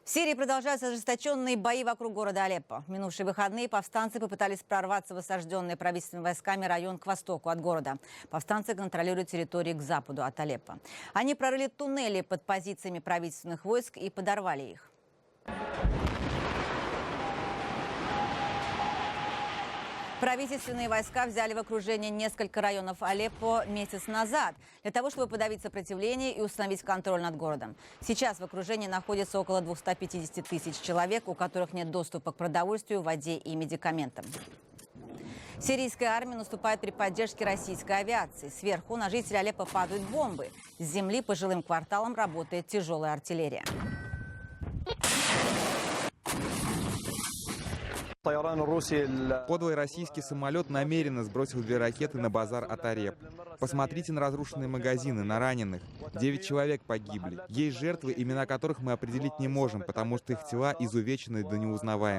В Сирии продолжаются ожесточенные бои вокруг города Алеппо. В минувшие выходные повстанцы попытались прорваться в осажденный правительственными войсками район к востоку от города. Повстанцы контролируют территории к западу от Алеппо. Они прорыли туннели под позициями правительственных войск и подорвали их. Правительственные войска взяли в окружение несколько районов Алеппо месяц назад для того, чтобы подавить сопротивление и установить контроль над городом. Сейчас в окружении находится около 250 тысяч человек, у которых нет доступа к продовольствию, воде и медикаментам. Сирийская армия наступает при поддержке российской авиации. Сверху на жителей Алеппо падают бомбы. С земли по жилым кварталам работает тяжелая артиллерия. Подлый российский самолет намеренно сбросил 2 ракеты на базар Ат-Тареб. Посмотрите на разрушенные магазины, на раненых. 9 человек погибли. Есть жертвы, имена которых мы определить не можем, потому что их тела изувечены до неузнаваемости.